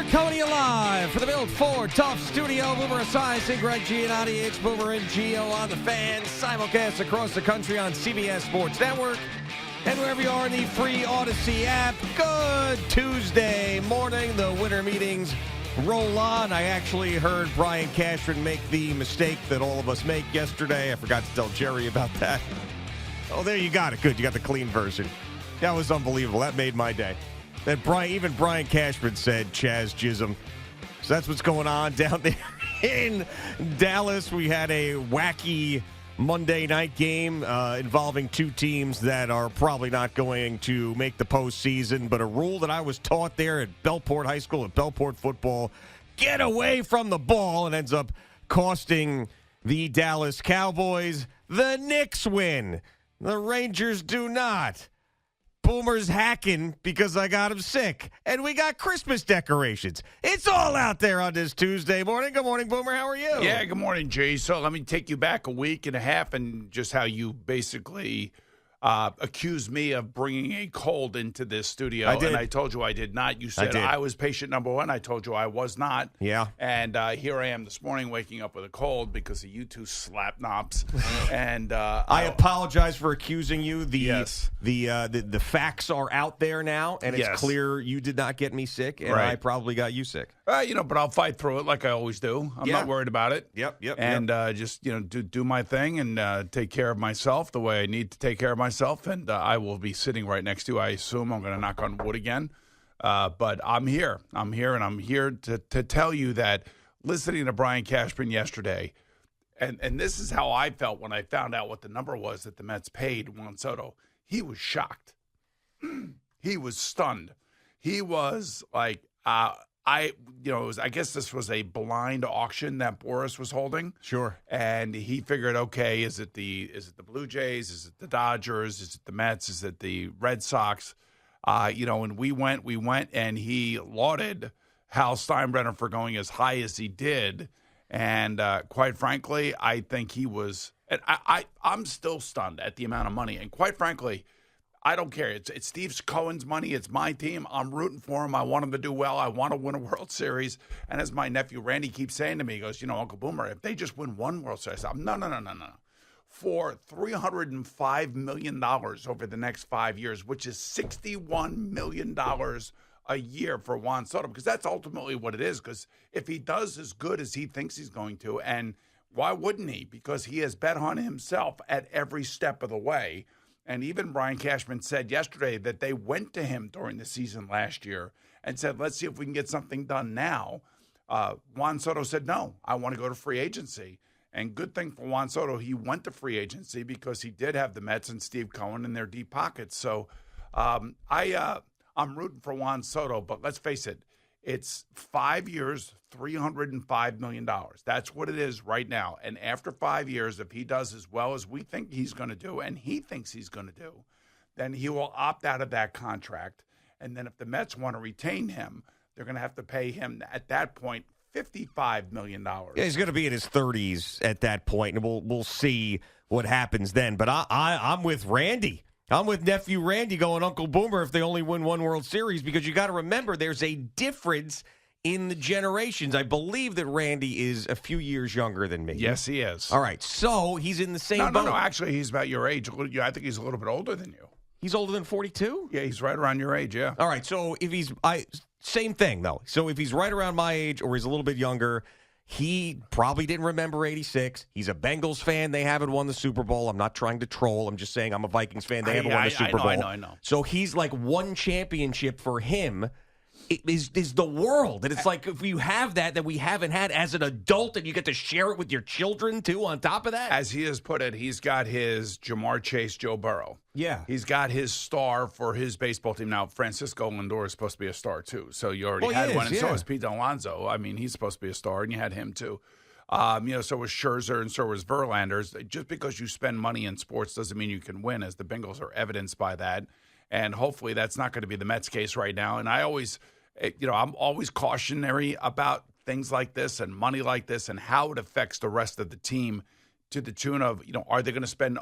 Coming to you live for the Built Ford Tough Studio. Boomer Esiason, Greg Giannotti, it's Boomer and Gio on the Fan. Simulcast across the country on CBS Sports Network. And wherever you are in the free Odyssey app, good Tuesday morning. The winter meetings roll on. I actually heard Brian Cashman make the mistake that all of us make yesterday. I forgot to tell Jerry about that. Oh, there you got it. Good. You got the clean version. That was unbelievable. That made my day. That even Brian Cashman said Chaz Chisholm. So that's what's going on down there in Dallas. We had a wacky Monday night game involving two teams that are probably not going to make the postseason. But a rule that I was taught there at Bellport High School, at Bellport football, get away from the ball, and ends up costing the Dallas Cowboys. The Knicks win. The Rangers do not. Boomer's hacking because I got him sick. And we got Christmas decorations. It's all out there on this Tuesday morning. Good morning, Boomer. How are you? Yeah, good morning, Jay. So let me take you back a week and a half and just how you basically accused me of bringing a cold into this studio. I did. And I told you I did not. You said I was patient number one. I told you I was not. Yeah. And here I am this morning waking up with a cold because of you two slap knobs. And I apologize for accusing you. Yes. The facts are out there now, and it's clear you did not get me sick, and I probably got you sick. But I'll fight through it like I always do. I'm not worried about it. Yep. And just, do my thing and take care of myself the way I need to take care of myself. And I will be sitting right next to you. I assume I'm going to knock on wood again. But I'm here. And I'm here to tell you that listening to Brian Cashman yesterday, and this is how I felt when I found out what the number was that the Mets paid Juan Soto. He was shocked. He was stunned. He was like, I guess this was a blind auction that Boris was holding. Sure. And he figured, okay, is it the Blue Jays? Is it the Dodgers? Is it the Mets? Is it the Red Sox? And we went, and he lauded Hal Steinbrenner for going as high as he did. And quite frankly, I think he was, and I'm still stunned at the amount of money. And quite frankly, I don't care. It's Steve Cohen's money. It's my team. I'm rooting for him. I want him to do well. I want to win a World Series. And as my nephew Randy keeps saying to me, he goes, Uncle Boomer, if they just win one World Series, no. For $305 million over the next 5 years, which is $61 million a year for Juan Soto, because that's ultimately what it is. Because if he does as good as he thinks he's going to, and why wouldn't he? Because he has bet on himself at every step of the way. And even Brian Cashman said yesterday that they went to him during the season last year and said, let's see if we can get something done now. Juan Soto said, no, I want to go to free agency. And good thing for Juan Soto, he went to free agency because he did have the Mets and Steve Cohen in their deep pockets. So I'm rooting for Juan Soto, but let's face it, it's 5 years, $305 million. That's what it is right now. And after 5 years, if he does as well as we think he's going to do, and he thinks he's going to do, then he will opt out of that contract. And then if the Mets want to retain him, they're going to have to pay him at that point $55 million. Yeah, he's going to be in his 30s at that point, and we'll see what happens then. But I'm with Randy. I'm with nephew Randy going Uncle Boomer if they only win one World Series, because you got to remember there's a difference in the generations. I believe that Randy is a few years younger than me. Yes, he is. All right, so he's in the same boat. No, actually, he's about your age. I think he's a little bit older than you. He's older than 42? Yeah, he's right around your age, yeah. All right, so if he's same thing, though. So if he's right around my age or he's a little bit younger, he probably didn't remember 86. He's a Bengals fan. They haven't won the Super Bowl. I'm not trying to troll. I'm just saying I'm a Vikings fan. They haven't won the Super Bowl. I know. So he's like one championship for him is the world. And it's like if you have that we haven't had as an adult, and you get to share it with your children, too, on top of that. As he has put it, he's got his Jamar Chase, Joe Burrow. Yeah. He's got his star for his baseball team. Now, Francisco Lindor is supposed to be a star, too. So you already had one. And so is Pete Alonso. I mean, he's supposed to be a star, and you had him, too. So was Scherzer and so was Verlander. Just because you spend money in sports doesn't mean you can win, as the Bengals are evidenced by that. And hopefully that's not going to be the Mets case right now. And I'm always cautionary about things like this and money like this and how it affects the rest of the team, to the tune of, are they going to spend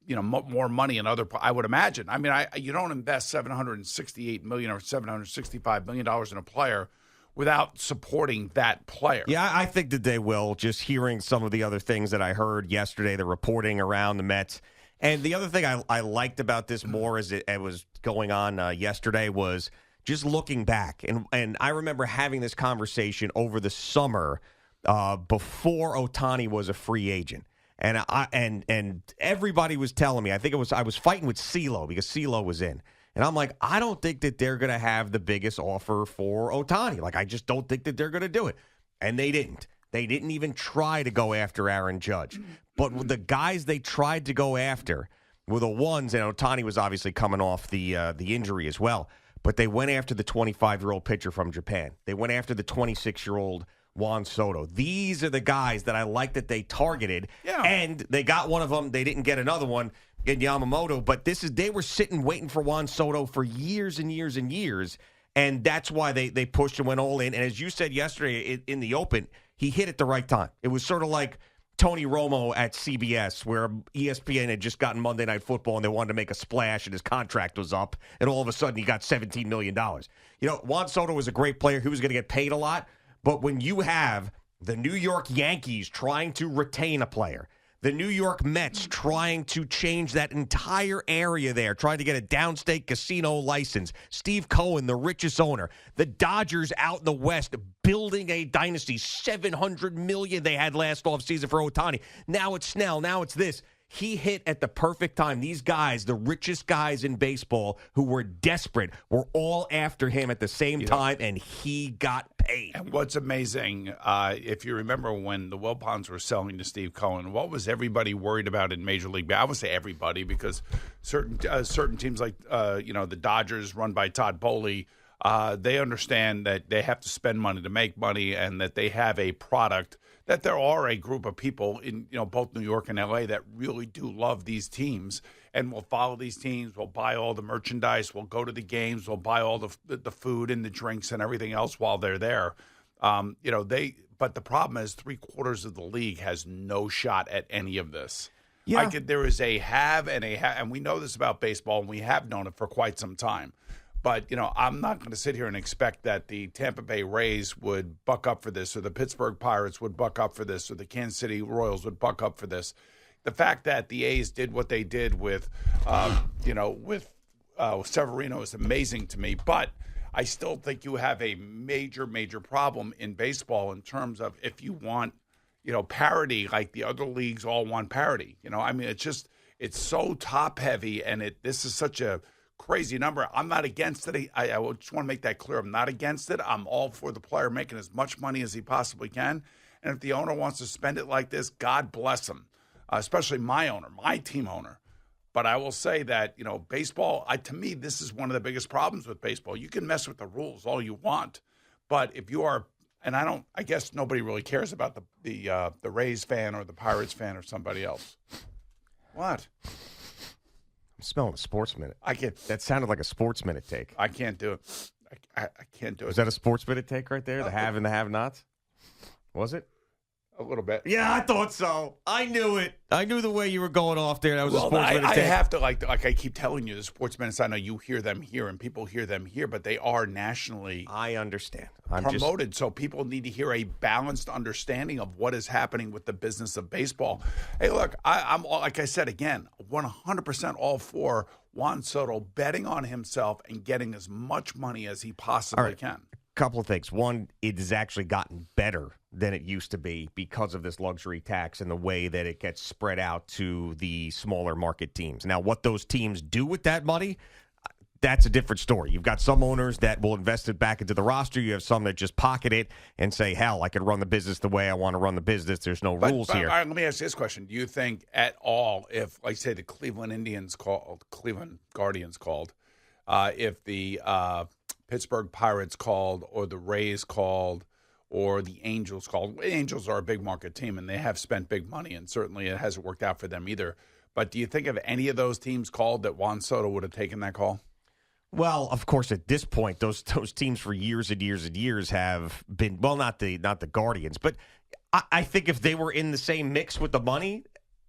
more money in other, I would imagine. I mean, you don't invest $768 million or $765 million in a player without supporting that player. Yeah, I think that they will, just hearing some of the other things that I heard yesterday, the reporting around the Mets. And the other thing I liked about this more as it was going on yesterday was just looking back. And I remember having this conversation over the summer before Ohtani was a free agent. And everybody was telling me, I was fighting with CeeLo because CeeLo was in. And I'm like, I don't think that they're going to have the biggest offer for Ohtani. Like, I just don't think that they're going to do it. And they didn't. They didn't even try to go after Aaron Judge. But the guys they tried to go after were the ones, and Ohtani was obviously coming off the injury as well, but they went after the 25-year-old pitcher from Japan. They went after the 26-year-old Juan Soto. These are the guys that I like that they targeted, and they got one of them. They didn't get another one in Yamamoto, but they were sitting waiting for Juan Soto for years and years and years, and that's why they pushed and went all in. And as you said yesterday in the open, he hit at the right time. It was sort of like Tony Romo at CBS, where ESPN had just gotten Monday Night Football and they wanted to make a splash and his contract was up, and all of a sudden he got $17 million. You know, Juan Soto was a great player. He was going to get paid a lot, but when you have the New York Yankees trying to retain a player, the New York Mets trying to change that entire area there, trying to get a downstate casino license. Steve Cohen, the richest owner. The Dodgers out in the West building a dynasty. $700 million they had last offseason for Ohtani. Now it's Snell. Now it's this. He hit at the perfect time. These guys, the richest guys in baseball who were desperate, were all after him at the same time, and he got paid. And what's amazing, if you remember when the Wilpons were selling to Steve Cohen, what was everybody worried about in Major League? I would say everybody, because certain teams like the Dodgers, run by Todd Bowley, they understand that they have to spend money to make money, and that they have a product. That there are a group of people in both New York and LA that really do love these teams and will follow these teams, will buy all the merchandise, will go to the games, will buy all the food and the drinks and everything else while they're there. But the problem is 3/4 of the league has no shot at any of this. Yeah. There is a have, and we know this about baseball, and we have known it for quite some time. But, I'm not going to sit here and expect that the Tampa Bay Rays would buck up for this, or the Pittsburgh Pirates would buck up for this, or the Kansas City Royals would buck up for this. The fact that the A's did what they did with Severino is amazing to me. But I still think you have a major, major problem in baseball in terms of if you want, parity, like the other leagues all want parity. It's so top heavy, and this is such a crazy number. I'm not against it. I just want to make that clear. I'm not against it. I'm all for the player making as much money as he possibly can. And if the owner wants to spend it like this, God bless him, especially my owner, my team owner. But I will say that, baseball, to me, this is one of the biggest problems with baseball. You can mess with the rules all you want. But if you are, and I guess nobody really cares about the Rays fan or the Pirates fan or somebody else. What? I'm smelling a Sports Minute. I can't. That sounded like a Sports Minute take. I can't do it. I can't do it. Was that a Sports Minute take right there? The have and the have-nots? Was it? A little bit. Yeah, I thought so. I knew it. I knew the way you were going off there. That was a Sports Minute take. I have to, like I keep telling you, the Sports Minutes, I know you hear them here and people hear them here, but they are nationally I understand. promoted. So people need to hear a balanced understanding of what is happening with the business of baseball. Hey, look, I'm like I said again, 100% all for Juan Soto betting on himself and getting as much money as he possibly can. Couple of things. One, it has actually gotten better than it used to be because of this luxury tax and the way that it gets spread out to the smaller market teams. Now, what those teams do with that money, that's a different story. You've got some owners that will invest it back into the roster. You have some that just pocket it and say, hell, I could run the business the way I want to run the business. There's no rules here. All right, let me ask you this question. Do you think at all, if, like say, the Cleveland Guardians called, if the Pittsburgh Pirates called, or the Rays called, or the Angels called. Angels are a big market team, and they have spent big money, and certainly it hasn't worked out for them either. But do you think if any of those teams called that Juan Soto would have taken that call? Well, of course, at this point, those teams for years and years and years have been, well, not the Guardians, but I think if they were in the same mix with the money,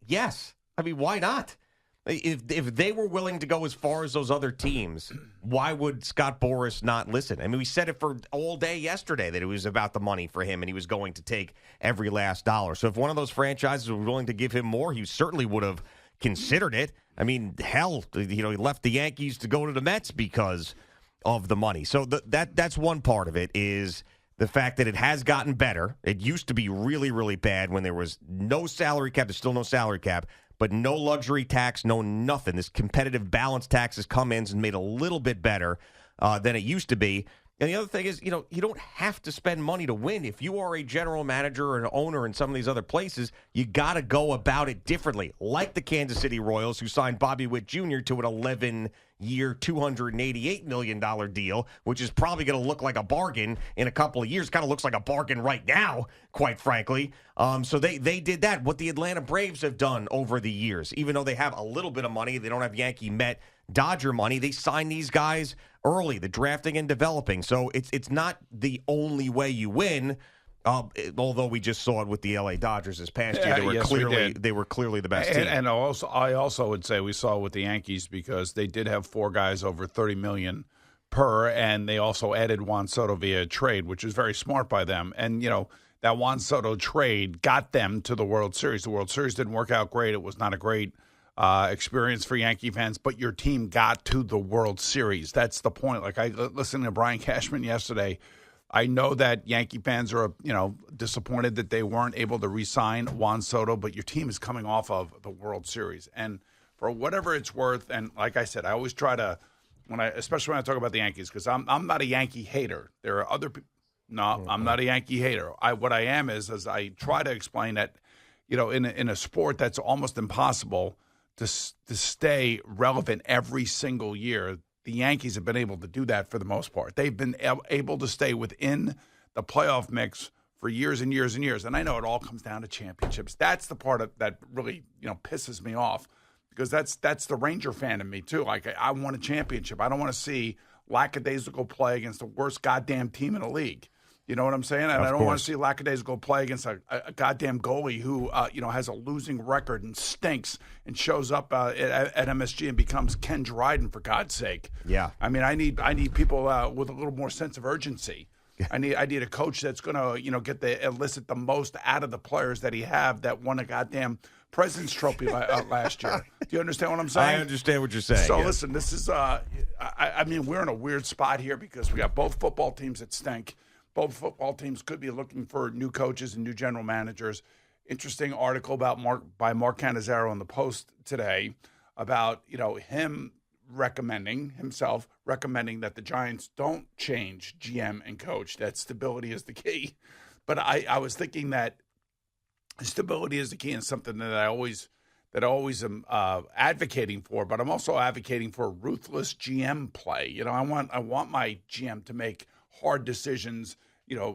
yes. I mean, why not? If they were willing to go as far as those other teams, why would Scott Boras not listen? I mean, we said it for all day yesterday that it was about the money for him and he was going to take every last dollar. So if one of those franchises was willing to give him more, he certainly would have considered it. I mean, hell, he left the Yankees to go to the Mets because of the money. So that's one part of it is the fact that it has gotten better. It used to be really, really bad when there was no salary cap. There's still no salary cap. But no luxury tax, no nothing. This competitive balance tax has come in and made it a little bit better than it used to be. And the other thing is, you don't have to spend money to win. If you are a general manager or an owner in some of these other places, you got to go about it differently. Like the Kansas City Royals, who signed Bobby Witt Jr. to an 11-year, $288 million deal, which is probably going to look like a bargain in a couple of years. Kind of looks like a bargain right now, quite frankly. So they did that. What the Atlanta Braves have done over the years, even though they have a little bit of money, they don't have Yankee, Met, Dodger money. They sign these guys early, the drafting and developing. So it's not the only way you win. Although we just saw it with the LA Dodgers this past year, they were clearly the best team. And I also would say we saw it with the Yankees because they did have 4 guys over $30 million per, and they also added Juan Soto via trade, which is very smart by them. And that Juan Soto trade got them to the World Series. The World Series didn't work out great. It was not a great experience for Yankee fans, but your team got to the World Series. That's the point. Like I listened to Brian Cashman yesterday. I know that Yankee fans are, disappointed that they weren't able to re-sign Juan Soto, but your team is coming off of the World Series. And for whatever it's worth, and like I said, I always try to, especially when I talk about the Yankees, because I'm not a Yankee hater. There are other people. No, I'm not a Yankee hater. What I am is I try to explain that, in a sport that's almost impossible to stay relevant every single year, the Yankees have been able to do that for the most part. They've been able to stay within the playoff mix for years and years and years. And I know it all comes down to championships. That's the part that really, pisses me off because that's the Ranger fan in me too. Like I want a championship. I don't want to see lackadaisical play against the worst goddamn team in the league. You know what I'm saying? And I don't want to see lackadaisical play against a goddamn goalie who, has a losing record and stinks and shows up at MSG and becomes Ken Dryden, for God's sake. Yeah. I mean, I need people with a little more sense of urgency. I need a coach that's going to, elicit the most out of the players that he have that won a goddamn President's Trophy last year. Do you understand what I'm saying? I understand what you're saying. So listen, this is, I mean, we're in a weird spot here because we got both football teams that stink. Both football teams could be looking for new coaches and new general managers. Interesting article by Mark Cannizzaro in the Post today about him recommending that the Giants don't change GM and coach. That stability is the key. But I was thinking that stability is the key and something that I always am advocating for. But I'm also advocating for ruthless GM play. I want my GM to make hard decisions,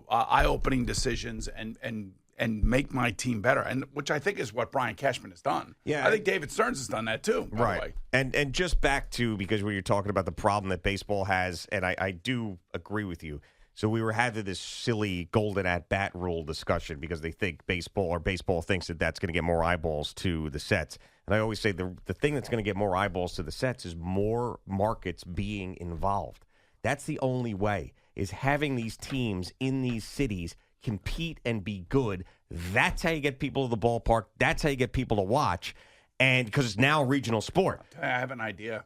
eye-opening decisions, and make my team better, and which I think is what Brian Cashman has done. Yeah, I think David Stearns has done that too. By the way. And just back to because when you're talking about the problem that baseball has, and I do agree with you. So we were having this silly golden at-bat rule discussion because they think baseball thinks that that's going to get more eyeballs to the sets. And I always say the thing that's going to get more eyeballs to the sets is more markets being involved. That's the only way, is having these teams in these cities compete and be good. That's how you get people to the ballpark. That's how you get people to watch. And because it's now a regional sport. I have an idea.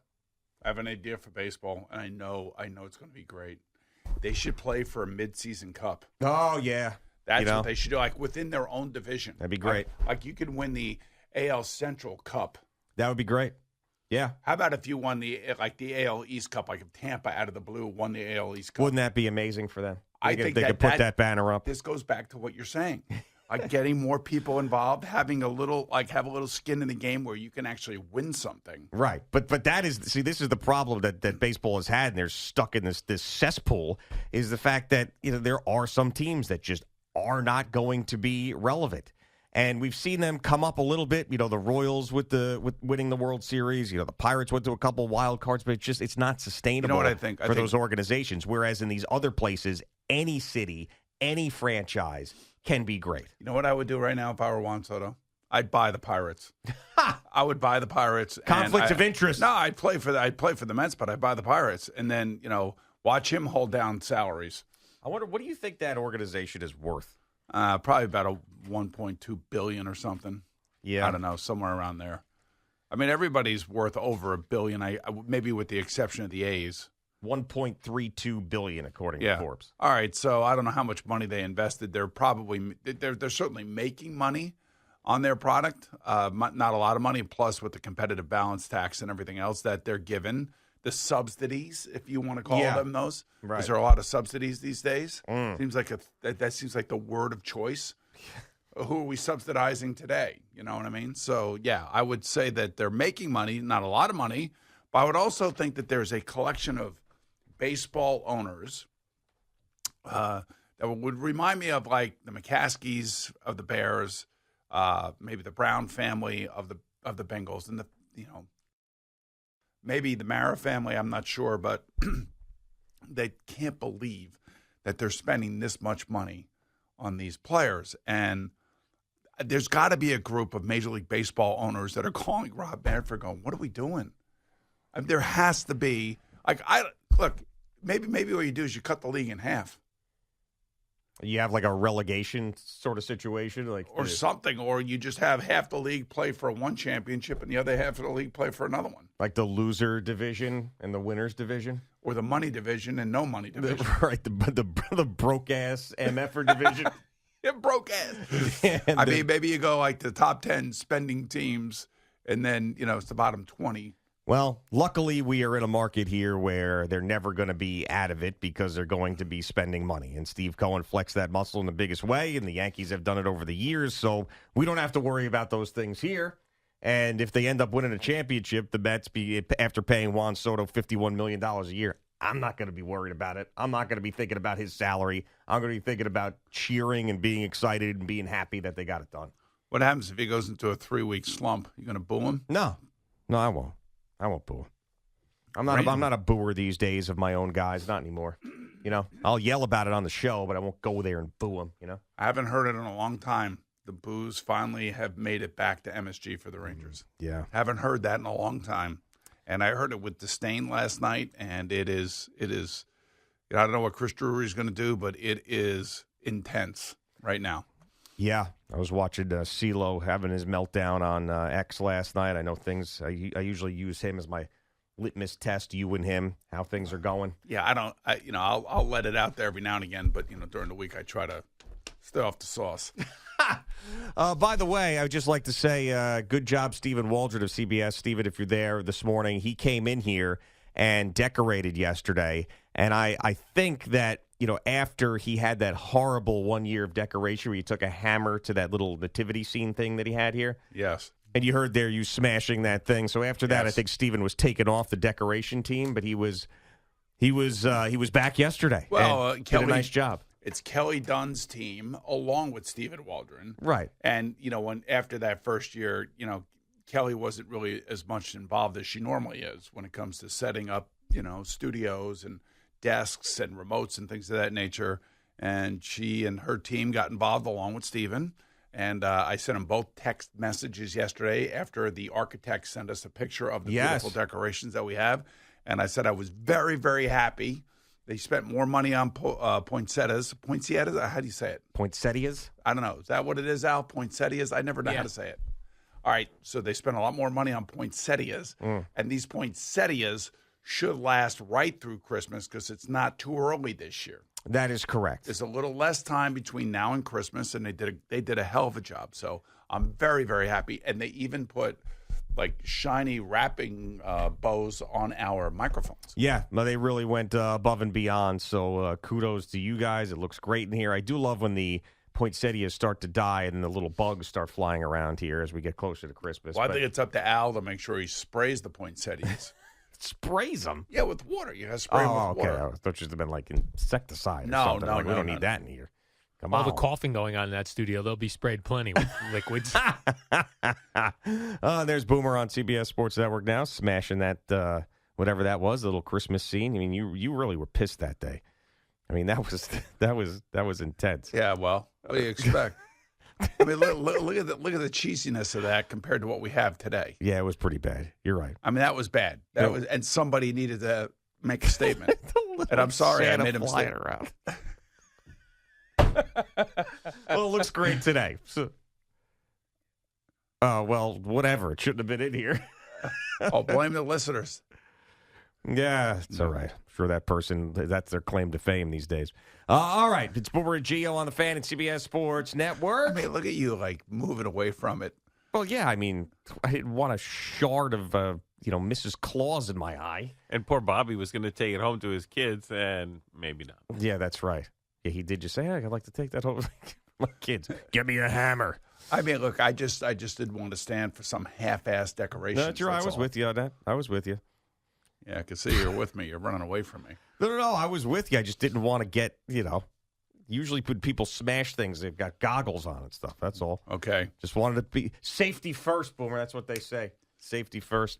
For baseball, and I know it's going to be great. They should play for a midseason cup. Oh, yeah. That's what they should do, like within their own division. That'd be great. Like you could win the AL Central Cup. That would be great. Yeah. How about if you won the AL East Cup, like if Tampa out of the blue won the AL East Cup? Wouldn't that be amazing for them? I think they could put that banner up. This goes back to what you're saying. Like getting more people involved, having have a little skin in the game where you can actually win something. Right. But this is the problem that baseball has had, and they're stuck in this cesspool, is the fact that there are some teams that just are not going to be relevant. And we've seen them come up a little bit. The Royals with winning the World Series. The Pirates went to a couple wild cards, but it's not sustainable. You know what I think? For those organizations. Whereas in these other places, any city, any franchise can be great. You know what I would do right now if I were Juan Soto? I'd buy the Pirates. I would buy the Pirates. Conflict of interest. No, I'd play for the Mets, but I'd buy the Pirates, and then watch him hold down salaries. I wonder, what do you think that organization is worth? Probably about a $1.2 billion or something. Yeah, I don't know, somewhere around there. I mean, everybody's worth over $1 billion. I maybe with the exception of the A's. 1.32 billion, according to Forbes. All right, so I don't know how much money they invested. They're certainly making money on their product. Not a lot of money. Plus, with the competitive balance tax and everything else that they're given, the subsidies, if you want to call them those, because there are a lot of subsidies these days. Seems like that seems like the word of choice. Who are we subsidizing today? You know what I mean? So yeah, I would say that they're making money, not a lot of money, but I would also think that there's a collection of baseball owners that would remind me of like the McCaskies of the Bears, maybe the Brown family of the Bengals, and maybe the Mara family. I'm not sure, but they can't believe that they're spending this much money on these players. And there's got to be a group of Major League Baseball owners that are calling Rob Manfred going, "What are we doing?" I mean, there has to be look. Maybe what you do is you cut the league in half. You have like a relegation sort of situation, or something, or you just have half the league play for one championship and the other half of the league play for another one. Like the loser division and the winners division, or the money division and no money division. Right, the broke ass MFer division. It broke ass. I mean, maybe you go like the top 10 spending teams, and then it's the bottom 20. Well, luckily we are in a market here where they're never going to be out of it because they're going to be spending money. And Steve Cohen flexed that muscle in the biggest way, and the Yankees have done it over the years, so we don't have to worry about those things here. And if they end up winning a championship, the Mets, after paying Juan Soto $51 million a year, I'm not going to be worried about it. I'm not going to be thinking about his salary. I'm going to be thinking about cheering and being excited and being happy that they got it done. What happens if he goes into a 3-week slump? You going to boo him? No, I won't. I won't boo him. I'm not a booer these days of my own guys. Not anymore. I'll yell about it on the show, but I won't go there and boo him. I haven't heard it in a long time. The boos finally have made it back to MSG for the Rangers. Yeah. Haven't heard that in a long time. And I heard it with disdain last night, and it is. I don't know what Chris Drury's going to do, but it is intense right now. Yeah, I was watching CeeLo having his meltdown on X last night. I know things. I usually use him as my litmus test. You and him, how things are going. Yeah, I'll let it out there every now and again, but during the week I try to stay off the sauce. By the way, I would just like to say good job, Stephen Waldron of CBS. Stephen, if you're there this morning, he came in here and decorated yesterday. And I think that, after he had that horrible 1 year of decoration where he took a hammer to that little nativity scene thing that he had here. Yes. And you heard there you smashing that thing. So after that, I think Stephen was taken off the decoration team, but he was back yesterday. Well, Kelly did a nice job. It's Kelly Dunn's team along with Stephen Waldron. Right. And, when after that first year, Kelly wasn't really as much involved as she normally is when it comes to setting up, studios and desks and remotes and things of that nature. And she and her team got involved along with Stephen. And I sent them both text messages yesterday after the architect sent us a picture of the beautiful decorations that we have. And I said I was very, very happy. They spent more money on poinsettias. Poinsettias? How do you say it? Poinsettias? I don't know. Is that what it is, Al? Poinsettias? I never know how to say it. All right. So they spent a lot more money on poinsettias. And these poinsettias should last right through Christmas because it's not too early this year. That is correct. There's a little less time between now and Christmas, and they did a hell of a job. So I'm very, very happy. And they even put like shiny wrapping bows on our microphones. Yeah, no, they really went above and beyond. So kudos to you guys. It looks great in here. I do love when the poinsettias start to die and the little bugs start flying around here as we get closer to Christmas. Well, I think it's up to Al to make sure he sprays the poinsettias. Sprays them? Yeah, with water. You have to spray them with water. I thought it would have been like insecticide or something. No, we don't need that in here. Come All on. the coughing going on in that studio, they'll be sprayed plenty with liquids. There's Boomer on CBS Sports Network now, smashing that, whatever that was, the little Christmas scene. I mean, you really were pissed that day. I mean, that was intense. Yeah, well, what do you expect? I mean, look at the cheesiness of that compared to what we have today. Yeah, it was pretty bad. You're right. I mean, that was bad. And somebody needed to make a statement. And I'm sorry I made a mistake. Around. Well, it looks great today. So, well, whatever. It shouldn't have been in here. Oh, blame the listeners. Yeah, it's all right. I'm sure that person, that's their claim to fame these days. All right. It's Boomer and Gio on the Fan and CBS Sports Network. I mean, look at you, like, moving away from it. Well, yeah, I mean, I didn't want a shard of, Mrs. Claus in my eye. And poor Bobby was going to take it home to his kids, and maybe not. Yeah, that's right. Yeah, he did just say, hey, I'd like to take that home. My kids, give me a hammer. I mean, look, I just didn't want to stand for some half-ass decoration. No, that's right. I was with you on that. I was with you. Yeah, I can see you're with me. You're running away from me. No, I was with you. I just didn't want to get, usually when people smash things, they've got goggles on and stuff. That's all. Okay. Just wanted to be safety first, Boomer. That's what they say. Safety first.